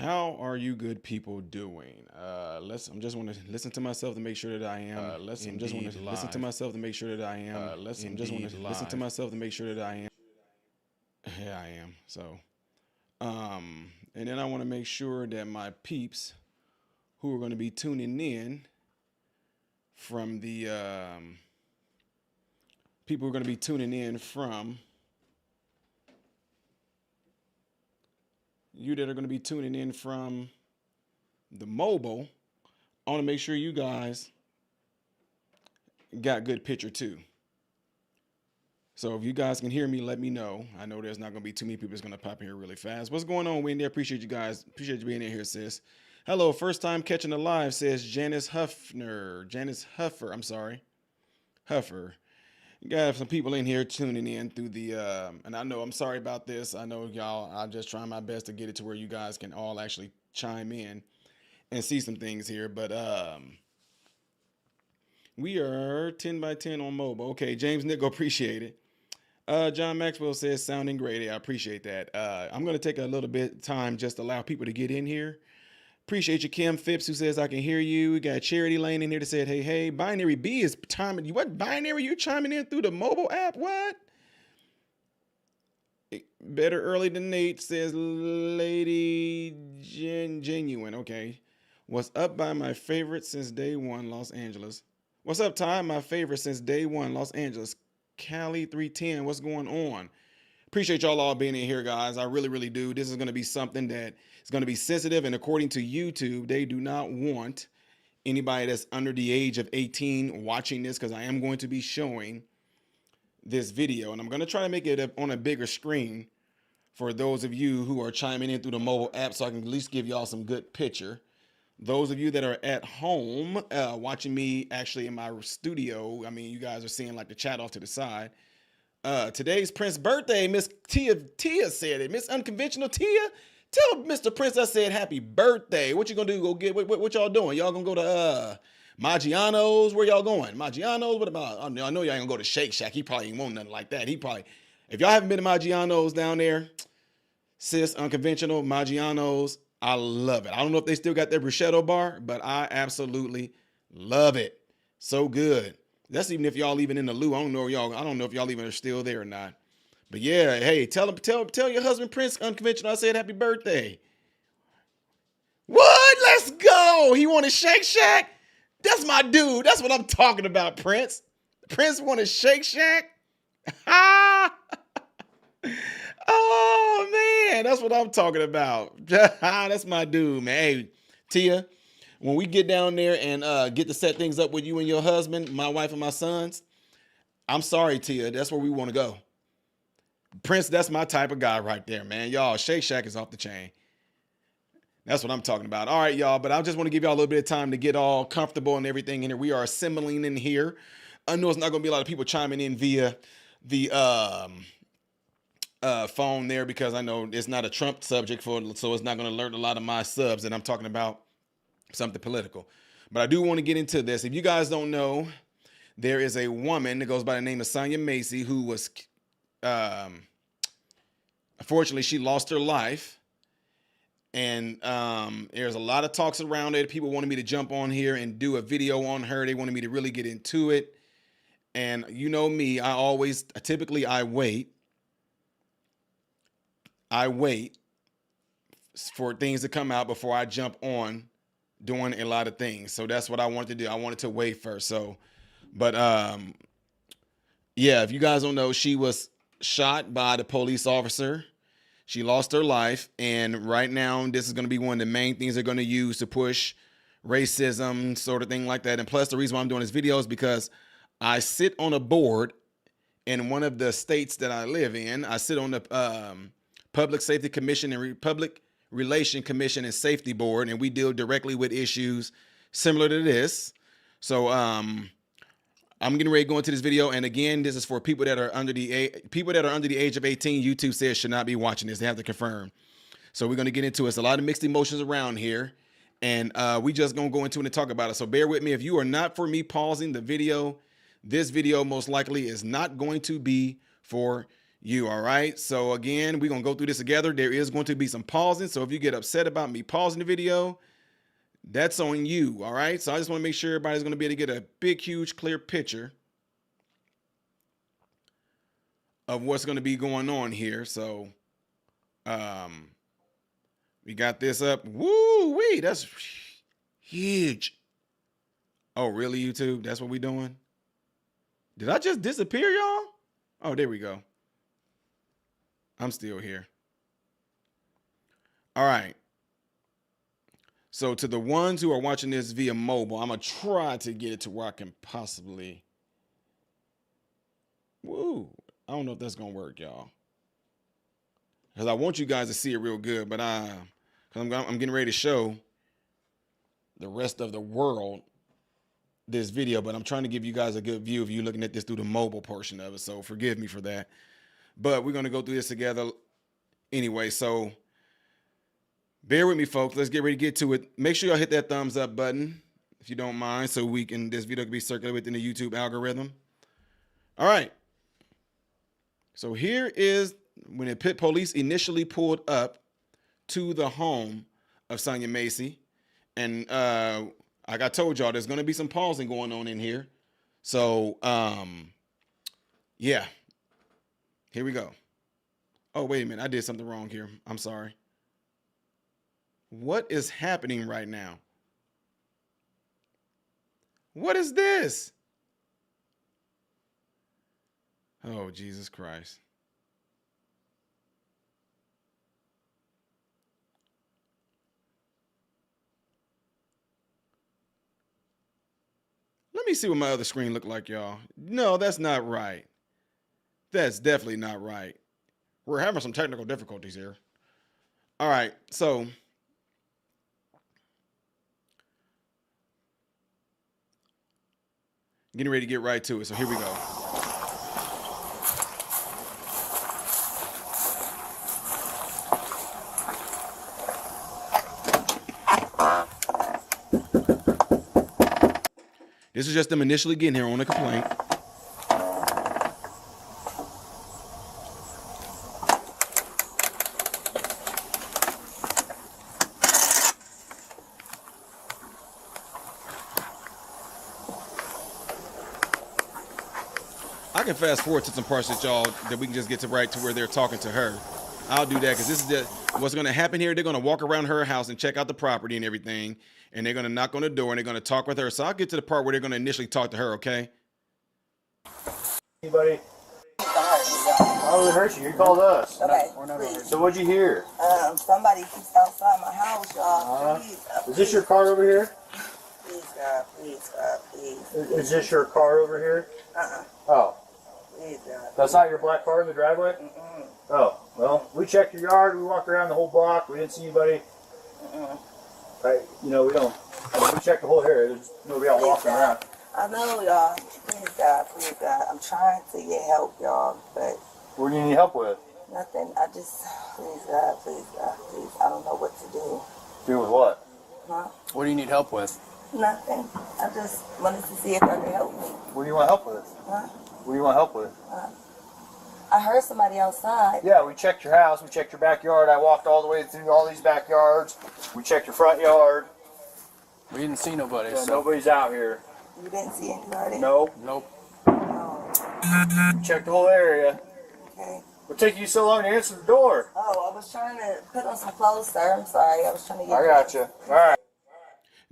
How are you good people doing? I'm just want to listen to myself to make sure that I am. I'm just want to listen to myself to make sure that I am. I'm just want to listen to myself to make sure that I am. Yeah, I am. And then I want to make sure that my peeps who are going to be tuning in from the people who are going to be tuning in from you that are going to be tuning in from the mobile. I want to make sure you guys got good picture too. So if you guys can hear me, let me know. I know there's not going to be too many people that's going to pop in here really fast. What's going on, Wendy? I appreciate you guys. Appreciate you being in here, sis. Hello, first time catching the live, says Janice Huffner. Janice Huffer, I'm sorry. Huffer. You got some people in here tuning in through the, and I know I'm sorry about this. I know y'all, I'm just trying my best to get it to where you guys can all actually chime in and see some things here. But we are 10 by 10 on mobile. Okay, James Nick, appreciate it. John Maxwell says, sounding great. I appreciate that. I'm going to take a little bit of time just to allow people to get in here. Appreciate you, Kim Phipps, who says, I can hear you. We got Charity Lane in here that said, hey, hey. Binary B is chiming. What binary? You chiming in through the mobile app? What? Better early than Nate, says Lady Genuine. Okay. What's up by my favorite since day one, Los Angeles? What's up, Ty? My favorite since day one, Los Angeles. Cali 310, what's going on? Appreciate y'all all being in here, guys. I really, really do. This is going to be something that is going to be sensitive, and according to YouTube, they do not want anybody that's under the age of 18 watching this, because I am going to be showing this video, and I'm going to try to make it on a bigger screen for those of you who are chiming in through the mobile app, so I can at least give y'all some good picture. Those of you that are at home watching me actually in my studio, I mean, you guys are seeing like the chat off to the side. Today's Prince's birthday. Miss Tia said it. Miss Unconventional Tia, tell Mr. Prince I said happy birthday. What you gonna do? Go get what y'all doing? Y'all gonna go to Maggiano's? Where y'all going? Maggiano's? What about? I know y'all ain't gonna go to Shake Shack. He probably ain't want nothing like that. He probably, if y'all haven't been to Maggiano's down there, sis, Unconventional Maggiano's. I love it. I don't know if they still got their bruschetto bar, but I absolutely love it. So good. That's even if y'all even in the loo. I don't know if y'all even are still there or not. But yeah, hey, tell your husband Prince Unconventional I said happy birthday. What? Let's go. He want a Shake Shack? That's my dude. That's what I'm talking about, Prince. Prince want a Shake Shack? Oh man, that's what I'm talking about. That's my dude, man. Hey, Tia, when we get down there and get to set things up with you and your husband, my wife and my sons, I'm sorry, Tia, that's where we want to go. Prince, that's my type of guy right there, man. Y'all, Shake Shack is off the chain. That's what I'm talking about. All right, y'all, but I just want to give y'all a little bit of time to get all comfortable and everything in here. We are assembling in here. I know it's not going to be a lot of people chiming in via the phone there, because I know it's not a Trump subject so it's not going to alert a lot of my subs that I'm talking about something political. But I do want to get into this. If you guys don't know, there is a woman that goes by the name of Sonya Massey who was, unfortunately, she lost her life. And there's a lot of talks around it. People wanted me to jump on here and do a video on her. They wanted me to really get into it. And you know me, I wait for things to come out before I jump on doing a lot of things. So that's what I wanted to do. I wanted to wait first. But yeah, if you guys don't know, she was shot by the police officer. She lost her life. And right now, this is going to be one of the main things they're going to use to push racism, sort of thing like that. And plus, the reason why I'm doing this video is because I sit on a board in one of the states that I live in. I sit on the Public Safety Commission and Public Relation Commission and Safety Board, and we deal directly with issues similar to this. So I'm getting ready to go into this video, and again, this is for people that are under the age of 18. YouTube says should not be watching this. They have to confirm. So we're going to get into it. It's a lot of mixed emotions around here, and we just going to go into it and talk about it. So bear with me. If you are not for me pausing the video, this video most likely is not going to be for you. All right. So again, we're going to go through this together. There is going to be some pausing. So if you get upset about me pausing the video, that's on you. All right. So I just want to make sure everybody's going to be able to get a big, huge, clear picture of what's going to be going on here. So, we got this up. Woo wee. That's huge. Oh, really, YouTube? That's what we doing? Did I just disappear, y'all? Oh, there we go. I'm still here. All right. So to the ones who are watching this via mobile, I'm going to try to get it to where I can possibly. Woo. I don't know if that's going to work, y'all. Because I want you guys to see it real good, but because I'm getting ready to show the rest of the world this video, but I'm trying to give you guys a good view of you looking at this through the mobile portion of it. So forgive me for that. But we're going to go through this together anyway. So bear with me, folks. Let's get ready to get to it. Make sure y'all hit that thumbs up button if you don't mind, so this video can be circulated within the YouTube algorithm. All right. So here is when the police initially pulled up to the home of Sonya Massey. And like I told y'all, there's going to be some pausing going on in here. So, yeah. Here we go. Oh, wait a minute. I did something wrong here. I'm sorry. What is happening right now? What is this? Oh, Jesus Christ. Let me see what my other screen looked like, y'all. No, that's not right. That's definitely not right. We're having some technical difficulties here. All right, so getting ready to get right to it. So here we go. This is just them initially getting here on a complaint. I can fast forward to some parts that we can just get to right to where they're talking to her. I'll do that because this is what's going to happen here. They're going to walk around her house and check out the property and everything, and they're going to knock on the door and they're going to talk with her. So I'll get to the part where they're going to initially talk to her, okay? Anybody? Oh, we hurt you. You called us. Okay, So what'd you hear? somebody keeps outside my house, y'all. Please, Is this your car over here? please, God, please, God, please. Is this your car over here? Oh, Please, God. that's not your black car in the driveway? Oh, well, we checked your yard. We walked around the whole block. We didn't see anybody. Right, we don't. We checked the whole area. There's nobody out walking around. I know, y'all. Please, God. I'm trying to get help, y'all, but What do you need help with? nothing. Please, God, please. I don't know what to do. Do with what? Huh? What do you need help with? Nothing. I just wanted to see if y'all could help me. What do you want help with? Huh? What do you want help with? I heard somebody outside. Yeah, we checked your house. We checked your backyard. I walked all the way through all these backyards. We checked your front yard. We didn't see nobody. Yeah, So. nobody's out here. You didn't see anybody? Nope. Nope. Oh, We checked the whole area. okay. What took you so long to answer the door? Oh, I was trying to put on some clothes, sir. I'm sorry. I was trying to get I got you. All right.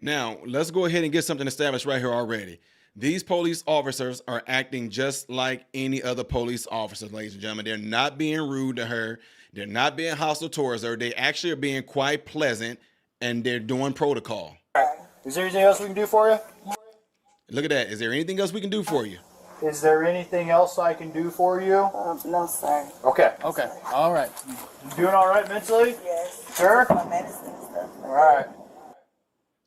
Now, let's go ahead and get something established right here already. These police officers are acting just like any other police officers, ladies and gentlemen. They're not being rude to her. They're not being hostile towards her. They actually are being quite pleasant, and they're doing protocol. All right. Is there anything else we can do for you? Look at that. Is there anything else we can do for you? Is there anything else I can do for you? No, sir. Okay. Okay. All right. You doing all right mentally? Yes. Sure. My medicine and stuff. All right.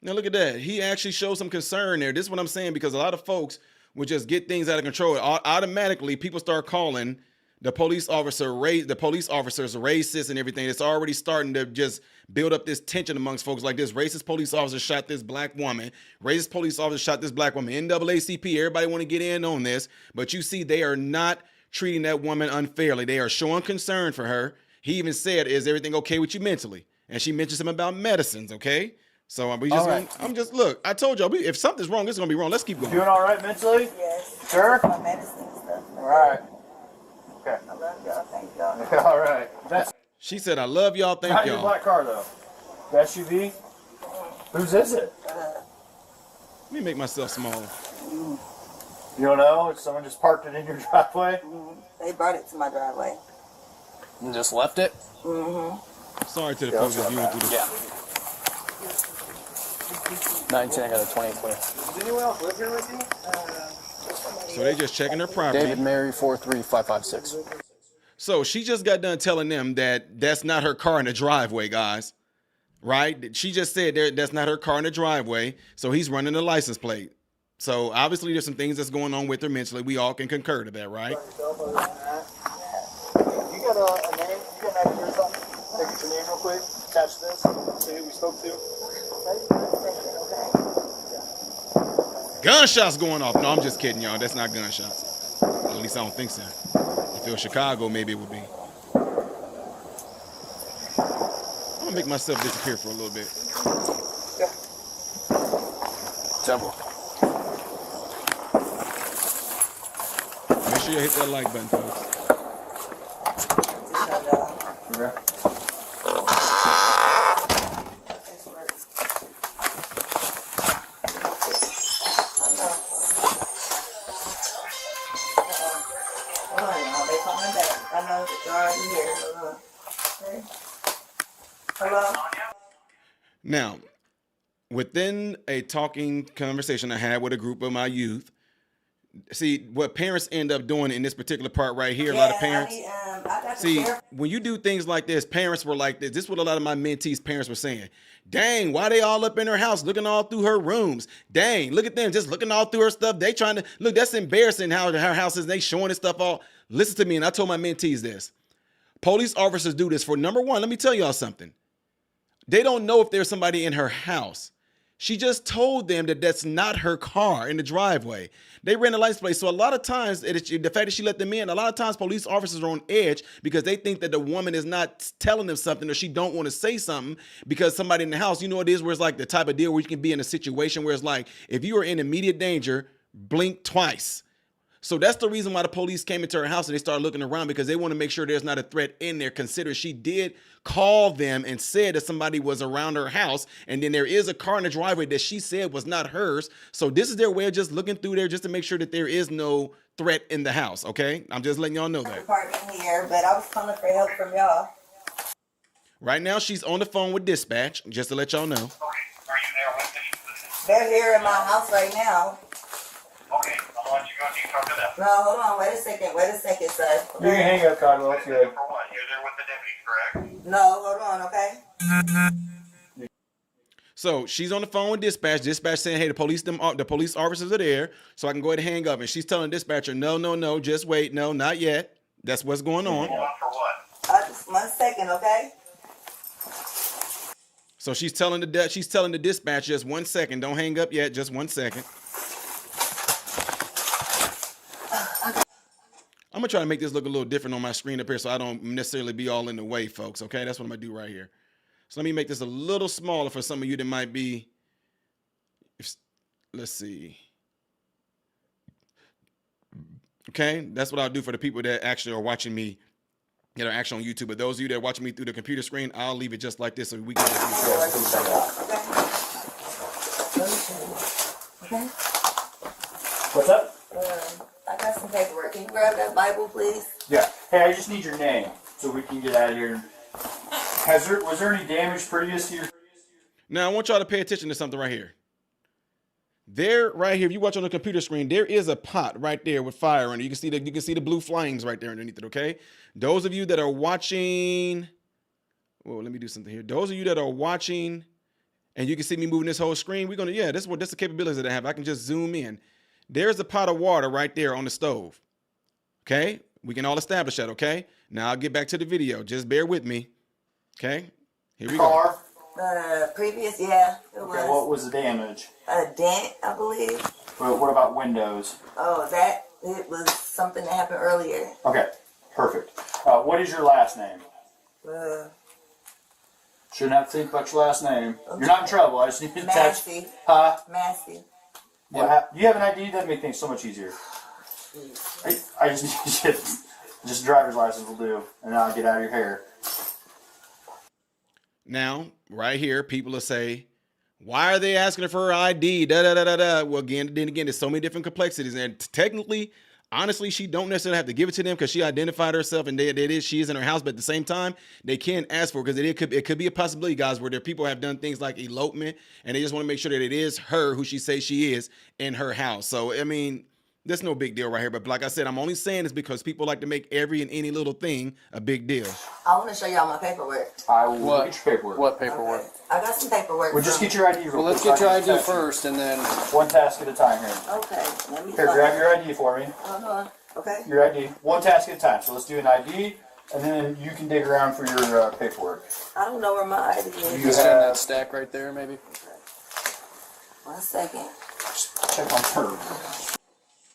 Now look at that. He actually showed some concern there. This is what I'm saying, because a lot of folks would just get things out of control. Automatically, people start calling the police officers racist and everything. It's already starting to just build up this tension amongst folks like this. Racist police officer shot this black woman. Racist police officer shot this black woman. NAACP, everybody want to get in on this. But you see, they are not treating that woman unfairly. They are showing concern for her. He even said, "Is everything okay with you mentally?" And she mentioned something about medicines. Okay, so we just. Right. I'm just look. I told y'all, if something's wrong, it's gonna be wrong. Let's keep going. Doing all right mentally? Yes. Sure. My medicine and stuff. All right. Okay. I love y'all. Thank y'all. All right. That's She said, "I love y'all. Thank not your y'all." black car though. The SUV. Whose is it? Let me make myself smaller. You don't know? Someone just parked it in your driveway? They brought it to my driveway. And just left it? Sorry to the Yeah, folks that's viewing not through the. Yeah. 19, I got a 20 clear. Does anyone else live here with you? So they just checking her property. David Mary 43556. So she just got done telling them that that's not her car in the driveway, guys. Right? She just said that's not her car in the driveway. So he's running the license plate. So obviously there's some things that's going on with her mentally. We all can concur to that, right? You got a name? You got an ID or something? Take your name real quick. Attach this. See who we spoke to. Gunshots going off. No, I'm just kidding, y'all. That's not gunshots. At least I don't think so. If it was Chicago, maybe it would be. I'm gonna make myself disappear for a little bit. Several. Make sure you hit that like button, folks. Okay. They coming back. I know it's already here. Okay. Hello? Now, within a talking conversation I had with a group of my youth, see what parents end up doing in this particular part right here. A lot of parents. I got See, the when you do things like this, parents were like this. This is what a lot of my mentees' parents were saying. Dang, why they all up in her house looking all through her rooms? Dang, look at them just looking all through her stuff. They trying to look. That's embarrassing how her house is. They showing this stuff all. Listen to me, and I told my mentees this. Police officers do this for number one. Let me tell y'all something. They don't know if there's somebody in her house. She just told them that that's not her car in the driveway. They ran a license plate. So a lot of times, the fact that she let them in, a lot of times police officers are on edge because they think that the woman is not telling them something or she don't want to say something because somebody in the house, you know what it is, where it's like the type of deal where you can be in a situation where it's like, if you are in immediate danger, blink twice. So that's the reason why the police came into her house and they started looking around because they want to make sure there's not a threat in there. Consider she did call them and said that somebody was around her house. And then there is a car in the driveway that she said was not hers. So this is their way of just looking through there just to make sure that there is no threat in the house. Okay. I'm just letting y'all know that. department here, but I was calling for help from y'all. Right now, she's on the phone with dispatch, just to let y'all know. Okay, are you there with me? They're here in my house right now. Okay, I'll let you go and you talk to them. No, hold on. Wait a second, sir. You can hang up, Cotton. That's good. For what? You're there with the deputy, correct? No, hold on, okay? So she's on the phone with dispatch. Dispatch saying, "Hey, the police officers are there, so I can go ahead and hang up." And she's telling dispatcher, "No, just wait. No, not yet." That's what's going on. Hold on for what? Just 1 second, okay? So she's telling the dispatch, "Just 1 second. Don't hang up yet. Just 1 second." I'm gonna try to make this look a little different on my screen up here, so I don't necessarily be all in the way, folks. Okay, that's what I'm gonna do right here. So let me make this a little smaller for some of you that might be. Let's see. Okay, that's what I'll do for the people that actually are watching me, that are actually on YouTube. But those of you that are watching me through the computer screen, I'll leave it just like this so we can. Okay. What's up? I got some paperwork. Can you grab that Bible, please? Yeah. Hey, I just need your name so we can get out of here. Was there any damage previous to your? Now I want y'all to pay attention to something right here. There, right here, if you watch on the computer screen, there is a pot right there with fire in it. You can see the blue flames right there underneath it. Okay, those of you that are watching, well, let me do something here. Those of you that are watching, and you can see me moving this whole screen, that's the capabilities that I have. I can just zoom in. There's a pot of water right there on the stove. Okay, we can all establish that. Okay, now I'll get back to the video. Just bear with me. Okay, here we go. Car. Previous, yeah, it Okay, was what was the damage? a dent, I believe. What about windows? Oh, that It was something that happened earlier. Okay, perfect. What is your last name? Shouldn't have to think about your last name. You're not in trouble. I just need to text. Massey. Huh? Massey. Do you have an ID? That'd make things so much easier. I just need shit. Just driver's license will do, and I'll get out of your hair. Now, right here, people will say, why are they asking her for her ID? Da da da da da. Well, again, there's so many different complexities, and technically, honestly, she don't necessarily have to give it to them because she identified herself and she is in her house. But at the same time, they can ask for it because it could be a possibility, guys, where there people have done things like elopement, and they just want to make sure that it is her who she says she is in her house. So I mean, there's no big deal right here. But like I said, I'm only saying this because people like to make every and any little thing a big deal. I want to show y'all my paperwork. I will get your paperwork. What paperwork? Okay. I got some paperwork. Well, just get your ID real quick. Well, let's get your ID first, and then One task at a time here. Okay. Let me Here, grab your ID for me. Okay. Your ID. One task at a time. So let's do an ID, and then you can dig around for your paperwork. I don't know where my ID is. You is it in that stack right there, maybe? 1 second. Check on her.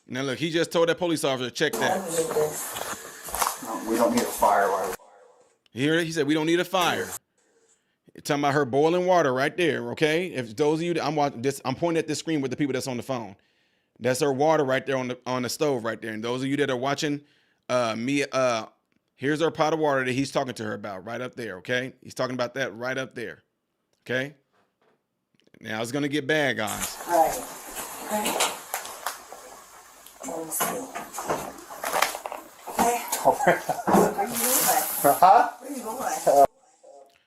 Now look, he just told that police officer, check that. Let me get this. No, we don't need a fire. You hear it? He said we don't need a fire. Talking about her boiling water right there, okay? If those of you that I'm watching this, I'm pointing at this screen with the people that's on the phone. That's her water right there on the stove right there. And those of you that are watching here's her pot of water that he's talking to her about right up there, okay? He's talking about that right up there. Okay? Now it's gonna get bad, guys. Right. Okay. Let me see. Okay. Where you going? Huh? Where you going?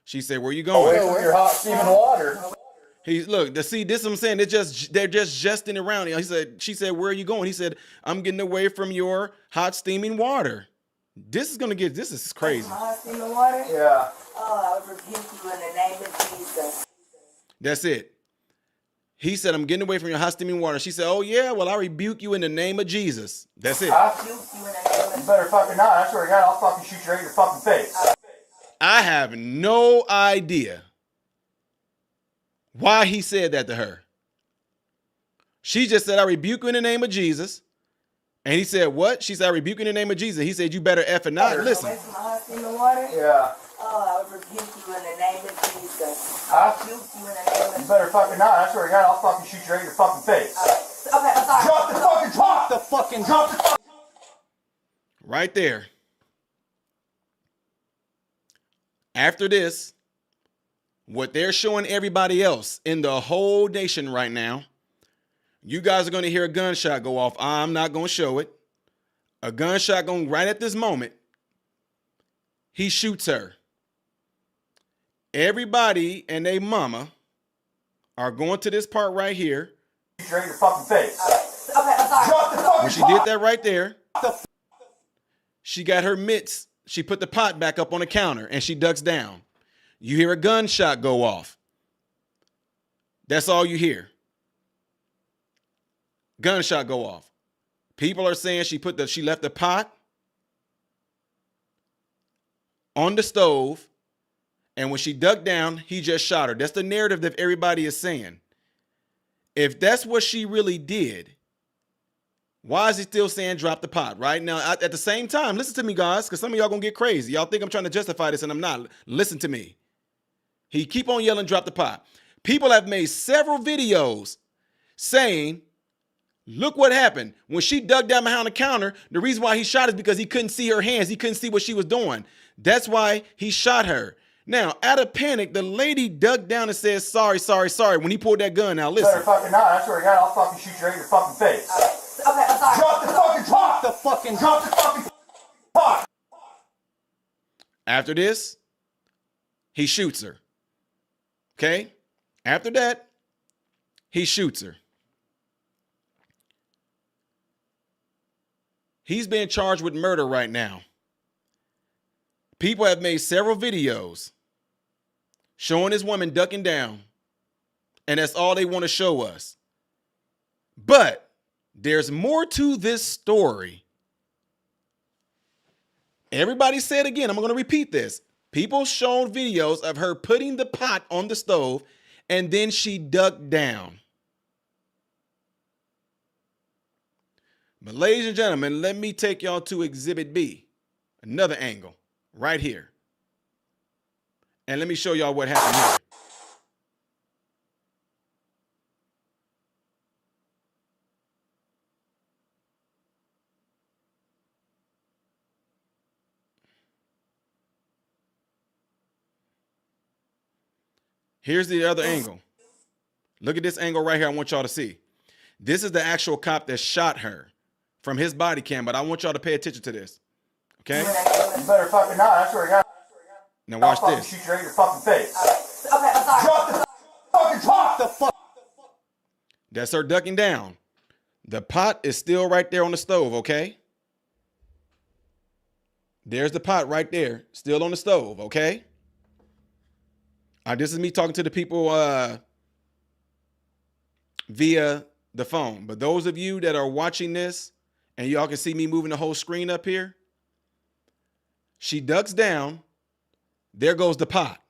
She said, where you Away going? from your hot steaming water. He's look, see, this is what I'm saying. They're just jesting around. She said, where are you going? He said, I'm getting away from your hot steaming water. This is crazy. My hot steaming water? Yeah. Oh, I rebuke you in the name of Jesus. That's it. He said, I'm getting away from your hot steaming water. She said, oh yeah, well, I rebuke you in the name of Jesus. That's it. I rebuke you in the name of You better fucking not. I swear to God, I'll fucking shoot you right in your fucking face. I have no idea why he said that to her. She just said, I rebuke you in the name of Jesus. And he said, what? She said, I rebuke you in the name of Jesus. He said, you better F and not. Listen. Away from my hot steaming water? Yeah. Oh, I rebuke you in the name of Jesus. Huh? I rebuke you in the name of You better fucking not. I swear to God, I'll fucking shoot you right in your fucking face. Okay, I'm sorry. Drop the fucking top. Drop the fucking. Right there. After this, what they're showing everybody else in the whole nation right now, you guys are going to hear a gunshot go off. I'm not going to show it. A gunshot going right at this moment. He shoots her. Everybody and their mama are going to this part right here. Shoot you right in your fucking face. Okay, I'm sorry. Drop the fucking When she did that right there, she got her mitts. She put the pot back up on the counter and she ducks down. You hear a gunshot go off. That's all you hear. Gunshot go off. People are saying she left the pot on the stove, and when she ducked down, he just shot her. That's the narrative that everybody is saying. If that's what she really did, why is he still saying drop the pot? Right now, at the same time, listen to me, guys, because some of y'all gonna get crazy. Y'all think I'm trying to justify this, and I'm not. Listen to me. He keep on yelling, drop the pot. People have made several videos saying, look what happened. When she dug down behind the counter, the reason why he shot is because he couldn't see her hands. He couldn't see what she was doing. That's why he shot her. Now, out of panic, the lady dug down and said, sorry, sorry, sorry, when he pulled that gun out. You Listen. better fucking not. I swear to God, I'll fucking shoot you right in your fucking face. Okay, I'm sorry. Drop the fucking top. Drop the fucking pot. After this, he shoots her. Okay? After that, he shoots her. He's being charged with murder right now. People have made several videos showing this woman ducking down, and that's all they want to show us. But there's more to this story. Everybody said again, I'm going to repeat this. People showed videos of her putting the pot on the stove, and then she ducked down. But ladies and gentlemen, let me take y'all to Exhibit B, another angle right here. And let me show y'all what happened here. Here's the other angle. Look at this angle right here. I want y'all to see. This is the actual cop that shot her from his body cam, but I want y'all to pay attention to this. Okay? You better fucking not. I swear to God. Now watch I'll this. fucking shoot you right in your fucking face. Okay, I'm sorry. Drop the fucking top. The fuck. That's her ducking down. The pot is still right there on the stove, okay? There's the pot right there, still on the stove, okay? This is me talking to the people via the phone. But those of you that are watching this, and y'all can see me moving the whole screen up here, she ducks down. There goes the pot.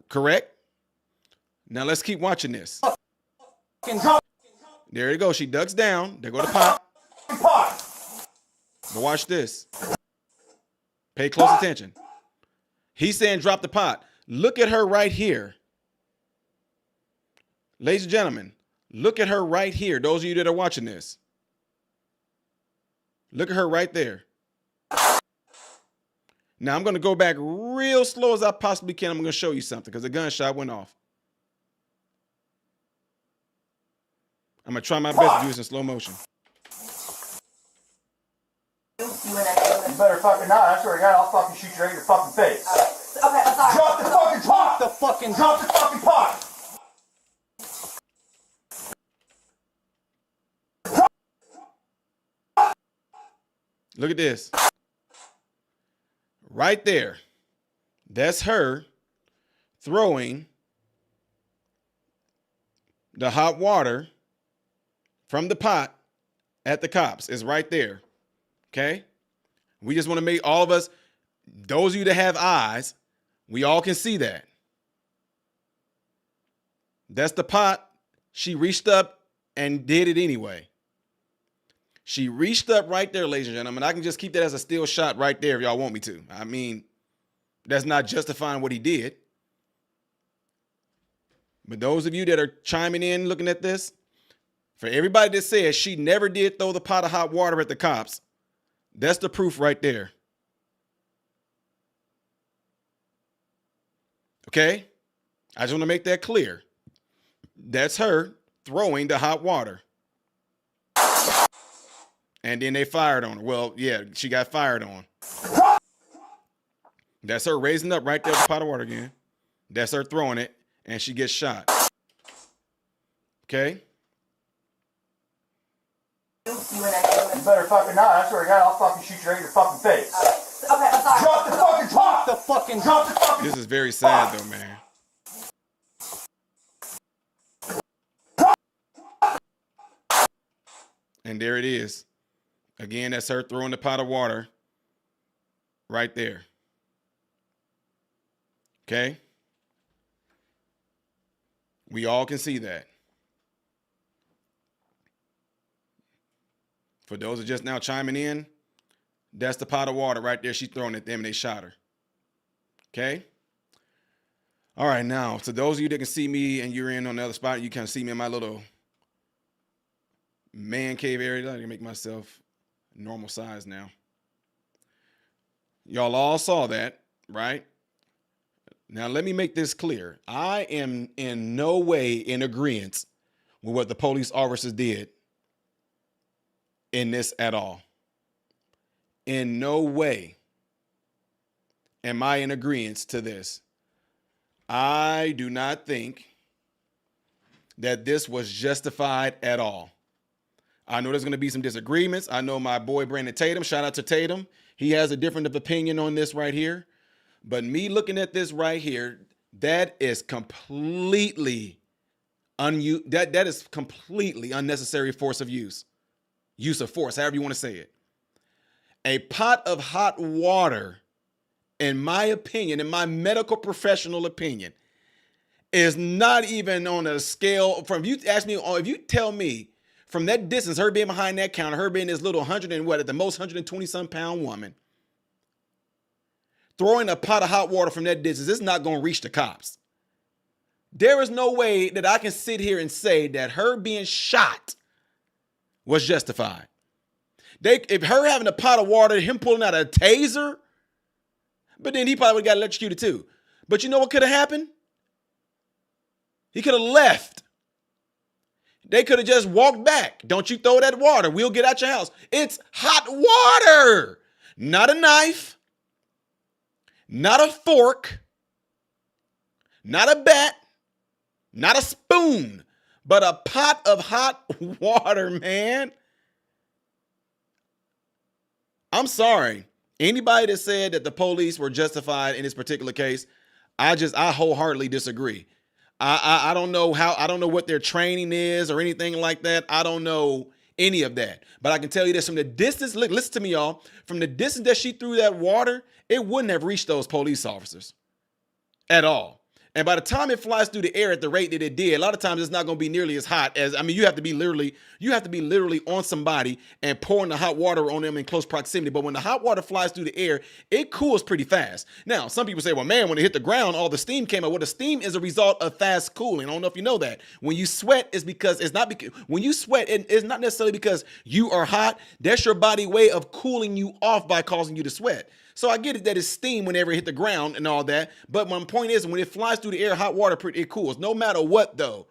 Correct? Now let's keep watching this. There you go. She ducks down. There go the pot. But watch this. Pay close attention. He's saying drop the pot. Look at her right here. Ladies and gentlemen, look at her right here. Those of you that are watching this. Look at her right there. Now I'm going to go back real slow as I possibly can. I'm going to show you something because the gunshot went off. I'm going to try my best to do this in slow motion. You better fucking not. I swear to God, I'll fucking shoot you right in your fucking face. Okay, I'm sorry. Drop the fucking pot. Drop the fucking pot. Look at this. Right there. That's her throwing the hot water from the pot at the cops. It's right there. Okay? We just want to make all of us, those of you that have eyes, we all can see that. That's the pot. She reached up and did it anyway. She reached up right there, ladies and gentlemen. I can just keep that as a still shot right there if y'all want me to. I mean, that's not justifying what he did. But those of you that are chiming in looking at this, for everybody that says she never did throw the pot of hot water at the cops, that's the proof right there. Okay? I just want to make that clear. That's her throwing the hot water. And then they fired on her. Well, yeah, she got fired on. That's her raising up right there with the pot of water again. That's her throwing it, and she gets shot. Okay? You better fucking not. I swear to God, I'll fucking shoot you right in your fucking face. Okay, I'm sorry. Drop the fucking top. Drop the fucking. This is very sad, though, man. And there it is. Again, that's her throwing the pot of water right there. Okay? We all can see that. For those who are just now chiming in, that's the pot of water right there. She's throwing at them and they shot her. Okay? All right, now, to those of you that can see me and you're in on the other spot, you can see me in my little man cave area. I can make myself normal size now. Y'all all saw that, right? Now, let me make this clear. I am in no way in agreement with what the police officers did in this at all. In no way am I in agreement to this. I do not think that this was justified at all. I know there's going to be some disagreements. I know my boy Brandon Tatum, shout out to Tatum. He has a different opinion on this right here. But me looking at this right here, that is completely that is completely unnecessary force of use. Use of force, however you want to say it. A pot of hot water, in my opinion, in my medical professional opinion, is not even on a scale from, if you ask me, if you tell me from that distance, her being behind that counter, her being this little 100 and what, at the most 120 some pound woman, throwing a pot of hot water from that distance, it's not going to reach the cops. There is no way that I can sit here and say that her being shot was justified. If her having a pot of water, him pulling out a taser, but then he probably would have got electrocuted too. But you know what could have happened? He could have left. They could have just walked back. Don't you throw that water. We'll get out your house. It's hot water, not a knife, not a fork, not a bat, not a spoon, but a pot of hot water, man. I'm sorry. Anybody that said that the police were justified in this particular case, I wholeheartedly disagree. I don't know what their training is or anything like that. I don't know any of that. But I can tell you this, from the distance, listen to me, y'all. From the distance that she threw that water, it wouldn't have reached those police officers at all. And by the time it flies through the air at the rate that it did, a lot of times it's not going to be nearly as hot as, you have to be literally on somebody and pouring the hot water on them in close proximity. But when the hot water flies through the air, it cools pretty fast. Now, some people say, well, man, when it hit the ground, all the steam came out. Well, the steam is a result of fast cooling. I don't know if you know that. When you sweat, it's not necessarily because you are hot. That's your body way of cooling you off by causing you to sweat. So I get it that it's steam whenever it hit the ground and all that. But my point is, when it flies through the air, hot water, it cools. No matter what, though.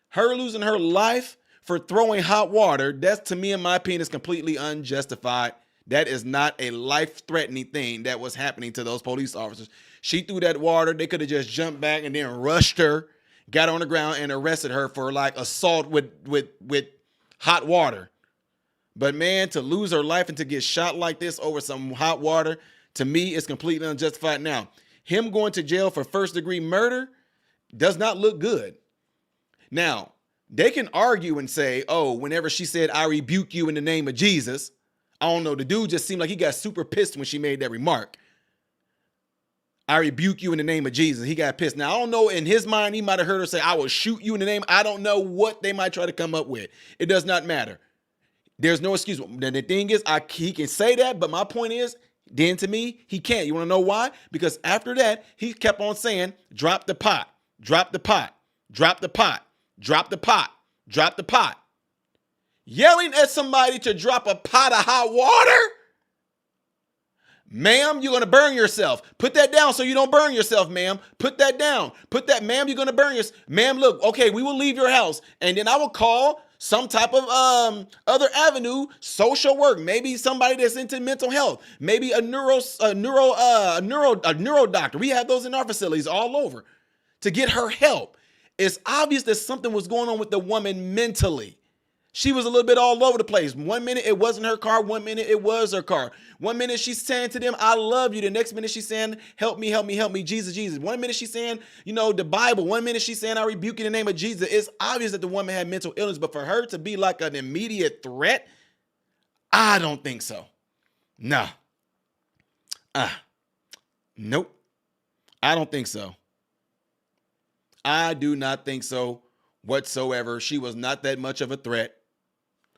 Her losing her life for throwing hot water, that's, to me, in my opinion, is completely unjustified. That is not a life-threatening thing that was happening to those police officers. She threw that water. They could have just jumped back and then rushed her, got on the ground, and arrested her for like assault with hot water. But man, to lose her life and to get shot like this over some hot water, to me, is completely unjustified. Now, him going to jail for first-degree murder does not look good. Now, they can argue and say, oh, whenever she said, I rebuke you in the name of Jesus, I don't know, the dude just seemed like he got super pissed when she made that remark. I rebuke you in the name of Jesus. He got pissed. Now, I don't know, in his mind, he might have heard her say, I will shoot you in the name. I don't know what they might try to come up with. It does not matter. There's no excuse. The thing is, he can say that, but my point is, then to me, he can't. You want to know why? Because after that, he kept on saying, drop the pot, drop the pot, drop the pot, drop the pot, drop the pot. Yelling at somebody to drop a pot of hot water? Ma'am, you're going to burn yourself. Put that down so you don't burn yourself, ma'am. Put that down. Put that, ma'am, you're going to burn yourself. Ma'am, look, okay, we will leave your house, and then I will call some type of other avenue, social work, maybe somebody that's into mental health, maybe a neuro doctor. We have those in our facilities all over to get her help. It's obvious that something was going on with the woman mentally. She was a little bit all over the place. 1 minute it wasn't her car. 1 minute it was her car. 1 minute she's saying to them, I love you. The next minute she's saying, help me, help me, help me, Jesus, Jesus. 1 minute she's saying, the Bible. 1 minute she's saying, I rebuke you in the name of Jesus. It's obvious that the woman had mental illness, but for her to be like an immediate threat, I don't think so. Nah. Nope. I don't think so. I do not think so whatsoever. She was not that much of a threat.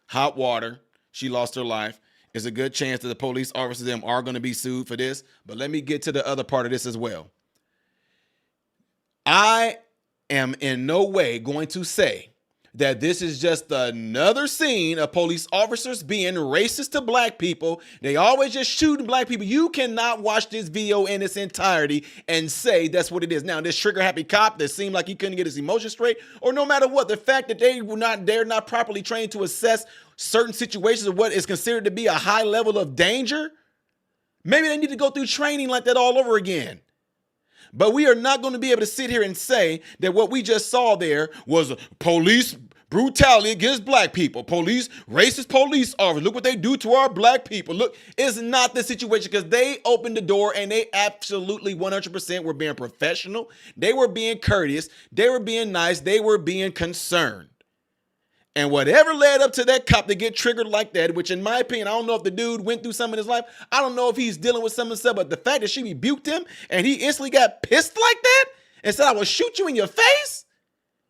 Hot water. She lost her life. There's a good chance that the police officers them are going to be sued for this. But let me get to the other part of this as well. I am in no way going to say that this is just another scene of police officers being racist to black people. They always just shooting black people. You cannot watch this video in its entirety and say that's what it is. Now, this trigger-happy cop that seemed like he couldn't get his emotions straight, or no matter what, the fact that they're not properly trained to assess certain situations of what is considered to be a high level of danger, maybe they need to go through training like that all over again. But we are not going to be able to sit here and say that what we just saw there was police brutality against black people. Racist police officers. Look what they do to our black people. Look, it's not the situation, because they opened the door and they absolutely 100% were being professional. They were being courteous. They were being nice. They were being concerned. And whatever led up to that cop to get triggered like that, which in my opinion, I don't know if the dude went through something in his life. I don't know if he's dealing with something himself, but the fact that she rebuked him and he instantly got pissed like that and said, I will shoot you in your face.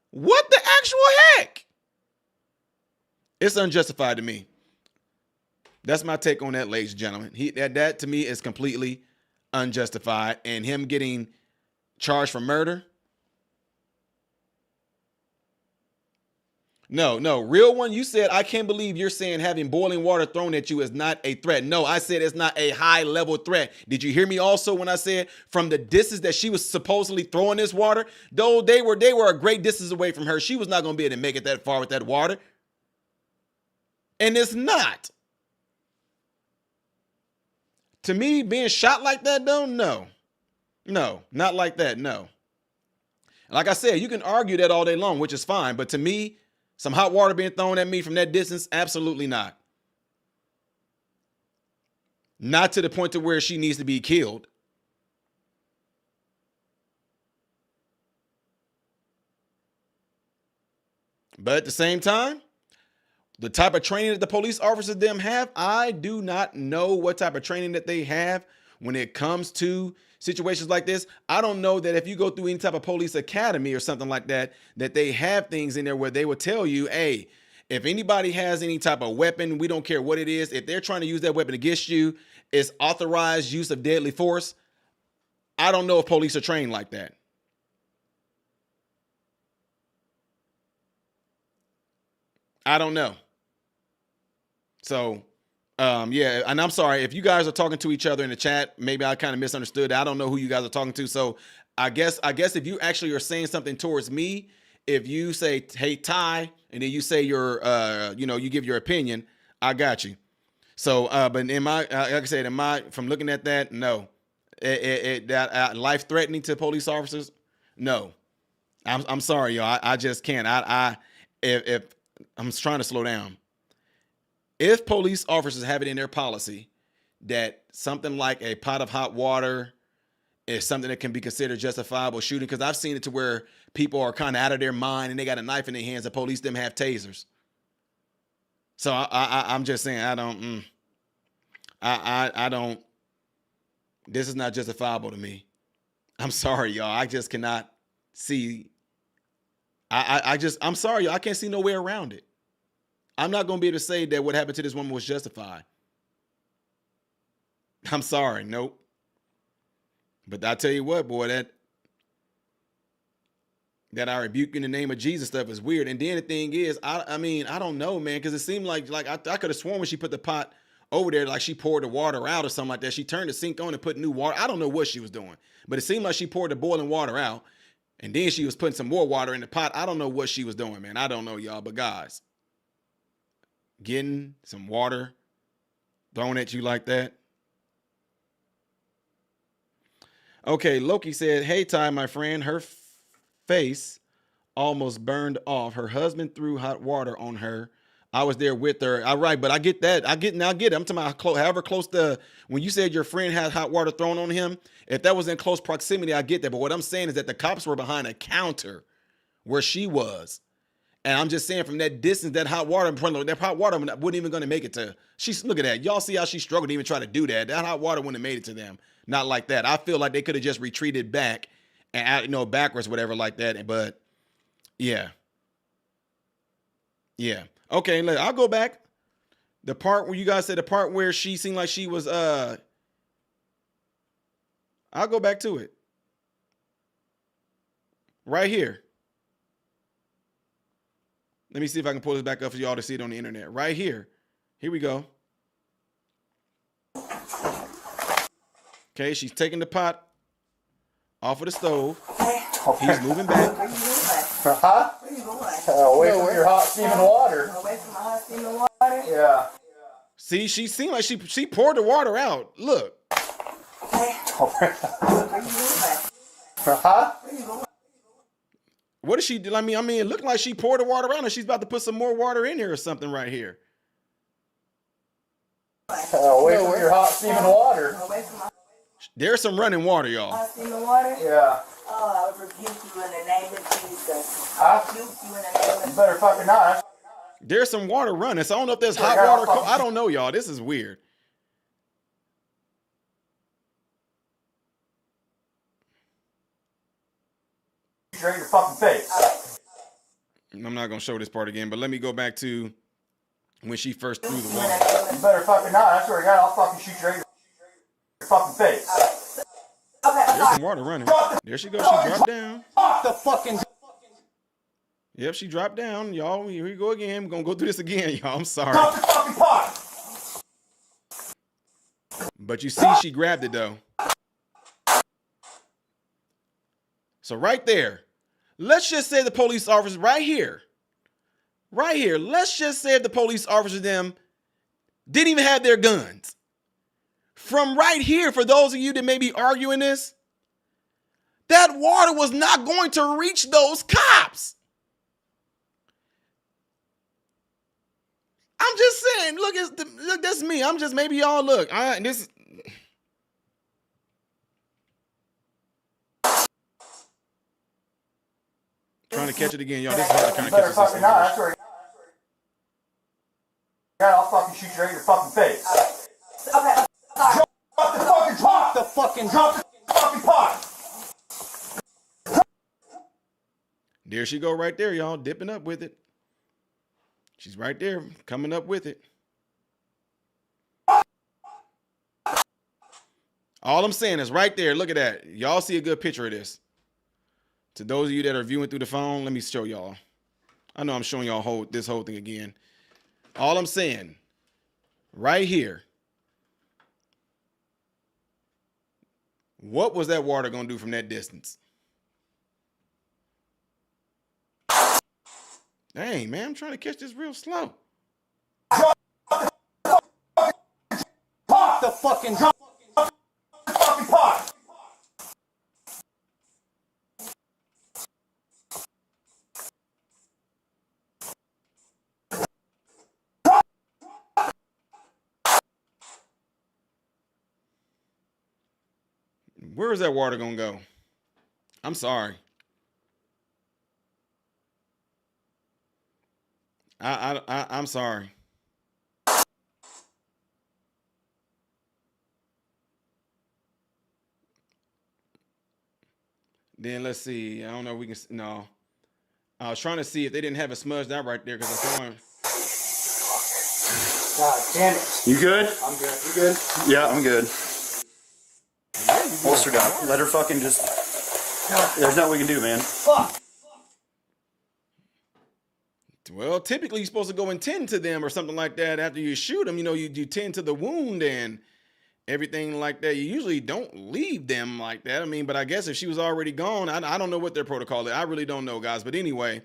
What the actual heck? It's unjustified to me. That's my take on that, ladies and gentlemen. That to me is completely unjustified. And him getting charged for murder. No, real one. You said, I can't believe you're saying having boiling water thrown at you is not a threat. No, I said it's not a high level threat. Did you hear me also when I said from the distance that she was supposedly throwing this water? Though they were a great distance away from her. She was not going to be able to make it that far with that water. And it's not. To me, being shot like that, though, no. No, not like that, no. Like I said, you can argue that all day long, which is fine. But to me, some hot water being thrown at me from that distance, absolutely not. Not to the point to where she needs to be killed. But at the same time, the type of training that the police officers them have, I do not know what type of training that they have when it comes to situations like this. I don't know that if you go through any type of police academy or something like that, that they have things in there where they will tell you, hey, if anybody has any type of weapon, we don't care what it is. If they're trying to use that weapon against you, it's authorized use of deadly force. I don't know if police are trained like that. I don't know. So, yeah, and I'm sorry if you guys are talking to each other in the chat. Maybe I kind of misunderstood. I don't know who you guys are talking to. So, I guess if you actually are saying something towards me, if you say, "Hey, Ty," and then you say your, you give your opinion, I got you. So, but in my, like I said, from looking at that, no, that life threatening to police officers, no. I'm sorry, y'all. I just can't. If I'm trying to slow down. If police officers have it in their policy that something like a pot of hot water is something that can be considered justifiable shooting, because I've seen it to where people are kind of out of their mind and they got a knife in their hands. The police them have tasers. So I'm just saying I don't. This is not justifiable to me. I'm sorry, y'all. I just cannot see. I'm sorry, y'all. I can't see no way around it. I'm not going to be able to say that what happened to this woman was justified. I'm sorry. Nope. But I tell you what, boy, that I rebuke in the name of Jesus stuff is weird. And then the thing is, I mean, I don't know, man, because it seemed like I could have sworn when she put the pot over there, like she poured the water out or something like that. She turned the sink on and put new water. I don't know what she was doing, but it seemed like she poured the boiling water out. And then she was putting some more water in the pot. I don't know what she was doing, man. I don't know, y'all. But guys, getting some water thrown at you like that. Okay, Loki said, "Hey, Ty, my friend, her face almost burned off. Her husband threw hot water on her. I was there with her." All right, but I get that. I get it. I'm talking about however close when you said your friend had hot water thrown on him, if that was in close proximity, I get that. But what I'm saying is that the cops were behind a counter where she was. And I'm just saying from that distance, that hot water wasn't even going to make it to. Look at that. Y'all see how she struggled to even try to do that. That hot water wouldn't have made it to them. Not like that. I feel like they could have just retreated back and backwards, whatever like that. But yeah. Yeah. Okay, look, I'll go back. The part where you guys said the part where she seemed like she was I'll go back to it. Right here. Let me see if I can pull this back up for y'all to see it on the internet. Right here. Here we go. Okay, she's taking the pot off of the stove. He's moving back. Where you going? Huh? Where you going? Away from your hot steaming water. Away from my hot steaming water? Yeah. See, she seemed like she poured the water out. Look. Where you going? Huh? Where you going? What did she do? I mean, it looked like she poured the water out and she's about to put some more water in here or something right here. Away from your hot steaming water. Away from my There's some running water, y'all. hot steaming water? Yeah. Oh, I rebuke you in the name of Jesus. Huh? I rebuke you in the name of You better fucking not. There's some water running. So I don't know if there's hot water. I don't know, y'all. This is weird. Straight in your fucking face. I'm not going to show this part again, but let me go back to when she first threw the water. You better fucking not. I swear to God, I'll fucking shoot you right in your fucking face. There's some water running. There she goes. She dropped down. The fucking. Yep, she dropped down. Y'all, here we go again. We're going to go through this again, y'all. I'm sorry. Drop the fucking pot. But you see she grabbed it, though. So right there, let's just say the police officers right here, let's just say if the police officers them didn't even have their guns. From right here, for those of you that may be arguing this, that water was not going to reach those cops. I'm just saying, look, that's me. I'm just, maybe y'all look. Trying to catch it again, y'all. This is hard to kind of catch this. Fucking not. I swear to God, I'll fucking shoot you right in your fucking face. Okay. Sorry. Drop the fucking pot. The fucking. Drop the fucking pot. There she go right there, y'all, dipping up with it. She's right there, coming up with it. All I'm saying is right there, look at that. Y'all see a good picture of this. To those of you that are viewing through the phone, let me show y'all. I know I'm showing y'all this whole thing again. All I'm saying, right here, what was that water going to do from that distance? Dang, man, I'm trying to catch this real slow. The fucking pot. Where is that water going to go? I'm sorry. I'm sorry. Then let's see. I don't know if we can. No. I was trying to see if they didn't have it smudged out right there because I saw him. God damn it. You good? I'm good. You good? Yeah, I'm good. Holster down. Let her fucking just. There's nothing we can do, man. Fuck. Well, typically you're supposed to go and tend to them or something like that after you shoot them. You know, you tend to the wound and everything like that. You usually don't leave them like that. I mean, but I guess if she was already gone, I don't know what their protocol is. I really don't know, guys. But anyway,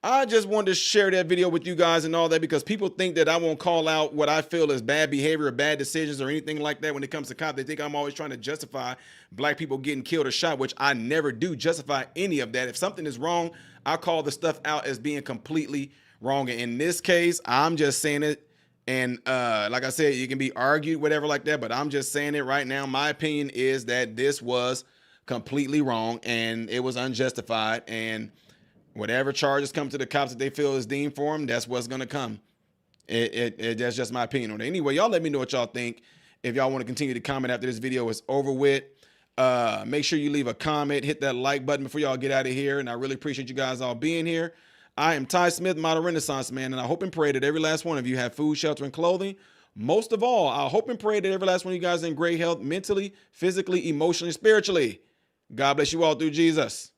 I just wanted to share that video with you guys and all that because people think that I won't call out what I feel is bad behavior or bad decisions or anything like that when it comes to cops. They think I'm always trying to justify black people getting killed or shot, which I never do justify any of that. If something is wrong, I call the stuff out as being completely wrong. And in this case, I'm just saying it. And like I said, you can be argued, whatever like that, but I'm just saying it right now. My opinion is that this was completely wrong and it was unjustified. And whatever charges come to the cops that they feel is deemed for them, that's what's going to come. That's just my opinion on it. Anyway, y'all let me know what y'all think. If y'all want to continue to comment after this video is over with, make sure you leave a comment, hit that like button before y'all get out of here. And I really appreciate you guys all being here. I am Ty Smith, Model Renaissance Man, and I hope and pray that every last one of you have food, shelter, and clothing. Most of all, I hope and pray that every last one of you guys are in great health, mentally, physically, emotionally, spiritually. God bless you all through Jesus.